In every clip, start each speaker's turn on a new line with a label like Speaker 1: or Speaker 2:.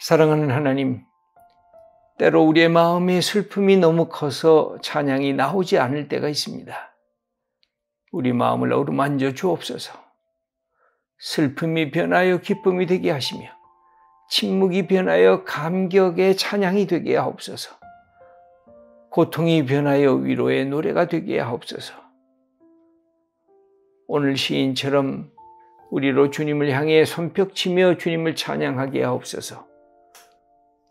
Speaker 1: 사랑하는 하나님, 때로 우리의 마음의 슬픔이 너무 커서 찬양이 나오지 않을 때가 있습니다. 우리 마음을 어루만져 주옵소서. 슬픔이 변하여 기쁨이 되게 하시며 침묵이 변하여 감격의 찬양이 되게 하옵소서. 고통이 변하여 위로의 노래가 되게 하옵소서. 오늘 시인처럼 우리로 주님을 향해 손뼉치며 주님을 찬양하게 하옵소서.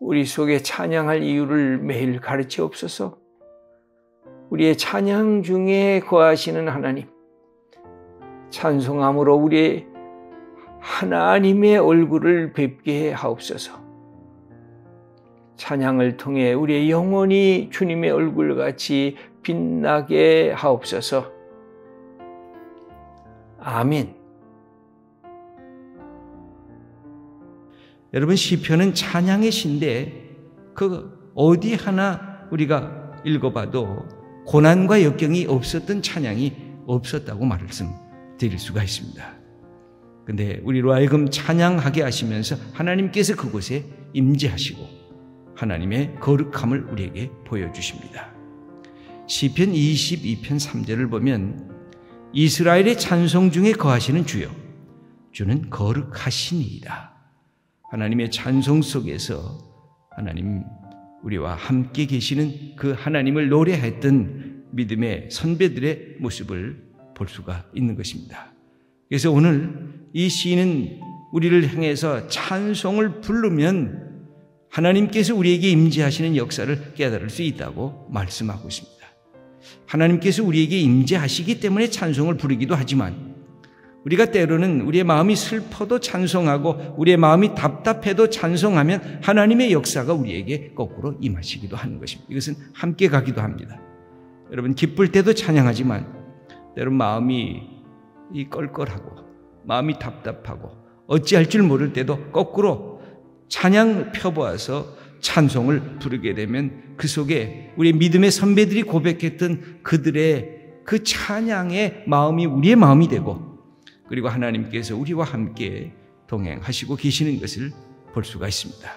Speaker 1: 우리 속에 찬양할 이유를 매일 가르치옵소서. 우리의 찬양 중에 거하시는 하나님, 찬송함으로 우리의 하나님의 얼굴을 뵙게 하옵소서. 찬양을 통해 우리의 영혼이 주님의 얼굴같이 빛나게 하옵소서. 아멘.
Speaker 2: 여러분, 시편은 찬양의 시인데 그 어디 하나 우리가 읽어봐도 고난과 역경이 없었던 찬양이 없었다고 말씀드릴 수가 있습니다. 근데 우리로 하여금 찬양하게 하시면서 하나님께서 그곳에 임재하시고 하나님의 거룩함을 우리에게 보여주십니다. 시편 22편 3절을 보면 이스라엘의 찬송 중에 거하시는 주여, 주는 거룩하시니이다. 하나님의 찬송 속에서 하나님 우리와 함께 계시는 그 하나님을 노래했던 믿음의 선배들의 모습을 볼 수가 있는 것입니다. 그래서 오늘 이 시인은 우리를 향해서 찬송을 부르면 하나님께서 우리에게 임재하시는 역사를 깨달을 수 있다고 말씀하고 있습니다. 하나님께서 우리에게 임재하시기 때문에 찬송을 부르기도 하지만 우리가 때로는 우리의 마음이 슬퍼도 찬송하고 우리의 마음이 답답해도 찬송하면 하나님의 역사가 우리에게 거꾸로 임하시기도 하는 것입니다. 이것은 함께 가기도 합니다. 여러분, 기쁠 때도 찬양하지만 때로는 마음이 껄껄하고 마음이 답답하고 어찌할 줄 모를 때도 거꾸로 찬양을 펴보아서 찬송을 부르게 되면 그 속에 우리 믿음의 선배들이 고백했던 그들의 그 찬양의 마음이 우리의 마음이 되고 그리고 하나님께서 우리와 함께 동행하시고 계시는 것을 볼 수가 있습니다.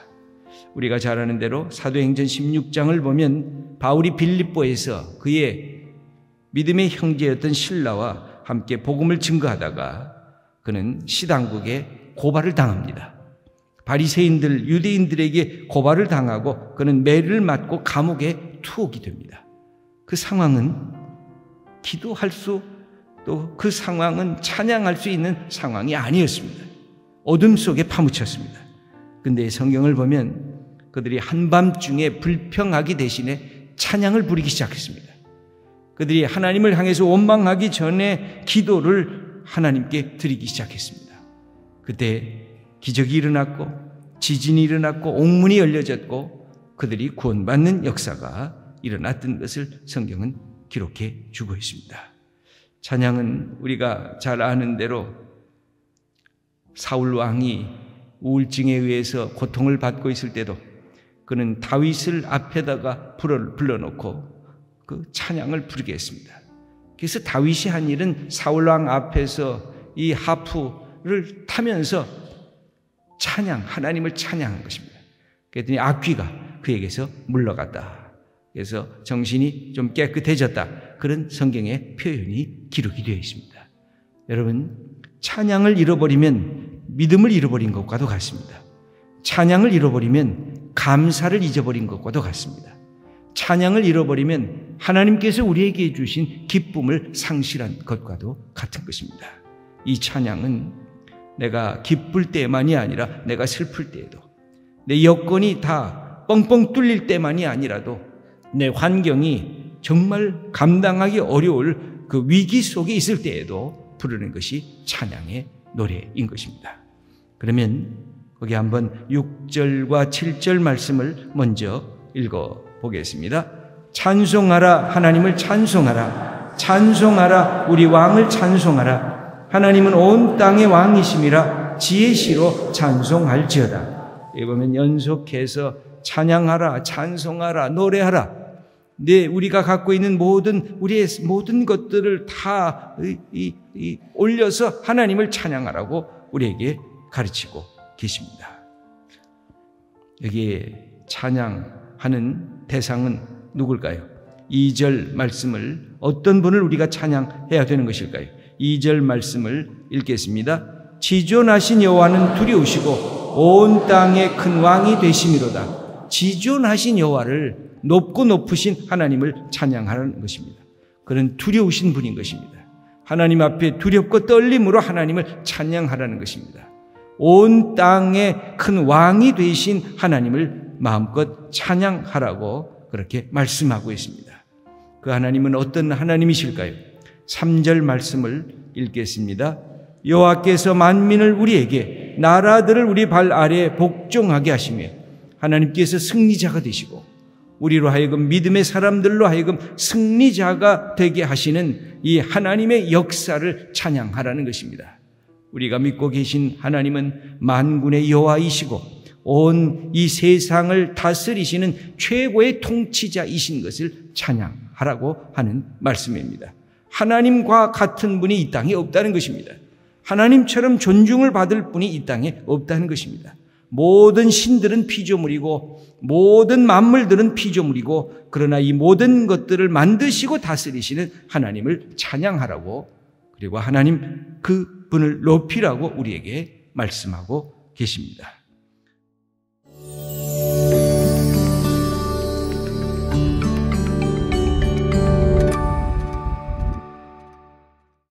Speaker 2: 우리가 잘 아는 대로 사도행전 16장을 보면 바울이 빌립보에서 그의 믿음의 형제였던 실라와 함께 복음을 증거하다가 그는 시당국에 고발을 당합니다. 바리새인들, 유대인들에게 고발을 당하고 그는 매를 맞고 감옥에 투옥이 됩니다. 그 상황은 기도할 수, 또 그 상황은 찬양할 수 있는 상황이 아니었습니다. 어둠 속에 파묻혔습니다. 근데 성경을 보면 그들이 한밤중에 불평하기 대신에 찬양을 부르기 시작했습니다. 그들이 하나님을 향해서 원망하기 전에 기도를 하나님께 드리기 시작했습니다. 그때 기적이 일어났고 지진이 일어났고 옥문이 열려졌고 그들이 구원받는 역사가 일어났던 것을 성경은 기록해 주고 있습니다. 찬양은 우리가 잘 아는 대로 사울 왕이 우울증에 의해서 고통을 받고 있을 때도 그는 다윗을 앞에다가 불러놓고 그 찬양을 부르게 했습니다. 그래서 다윗이 한 일은 사울 왕 앞에서 이 하프를 타면서 찬양, 하나님을 찬양한 것입니다. 그랬더니 악귀가 그에게서 물러갔다. 그래서 정신이 좀 깨끗해졌다. 그런 성경의 표현이 기록이 되어 있습니다. 여러분, 찬양을 잃어버리면 믿음을 잃어버린 것과도 같습니다. 찬양을 잃어버리면 감사를 잊어버린 것과도 같습니다. 찬양을 잃어버리면 하나님께서 우리에게 주신 기쁨을 상실한 것과도 같은 것입니다. 이 찬양은 내가 기쁠 때만이 아니라 내가 슬플 때에도, 내 여건이 다 뻥뻥 뚫릴 때만이 아니라도, 내 환경이 정말 감당하기 어려울 그 위기 속에 있을 때에도 부르는 것이 찬양의 노래인 것입니다. 그러면 거기 한번 6절과 7절 말씀을 먼저 읽어보겠습니다. 찬송하라, 하나님을 찬송하라. 찬송하라, 우리 왕을 찬송하라. 하나님은 온 땅의 왕이심이라. 지혜시로 찬송할지어다. 여기 보면 연속해서 찬양하라, 찬송하라, 노래하라. 우리가 갖고 있는 우리의 모든 것들을 다 올려서 하나님을 찬양하라고 우리에게 가르치고 계십니다. 여기에 찬양하는 대상은 누굴까요? 2절 말씀을 어떤 분을 우리가 찬양해야 되는 것일까요? 2절 말씀을 읽겠습니다. 지존하신 여호와는 두려우시고 온 땅의 큰 왕이 되심이로다. 지존하신 여호와를 높고 높으신 하나님을 찬양하라는 것입니다. 그는 두려우신 분인 것입니다. 하나님 앞에 두렵고 떨림으로 하나님을 찬양하라는 것입니다. 온 땅의 큰 왕이 되신 하나님을 마음껏 찬양하라고 그렇게 말씀하고 있습니다. 그 하나님은 어떤 하나님이실까요? 3절 말씀을 읽겠습니다. 여호와께서 만민을 우리에게 나라들을 우리 발 아래에 복종하게 하시며 하나님께서 승리자가 되시고 우리로 하여금 믿음의 사람들로 하여금 승리자가 되게 하시는 이 하나님의 역사를 찬양하라는 것입니다. 우리가 믿고 계신 하나님은 만군의 여호와이시고 온 이 세상을 다스리시는 최고의 통치자이신 것을 찬양하라고 하는 말씀입니다. 하나님과 같은 분이 이 땅에 없다는 것입니다. 하나님처럼 존중을 받을 분이 이 땅에 없다는 것입니다. 모든 신들은 피조물이고 모든 만물들은 피조물이고 그러나 이 모든 것들을 만드시고 다스리시는 하나님을 찬양하라고 그리고 하나님 그 분을 높이라고 우리에게 말씀하고 계십니다.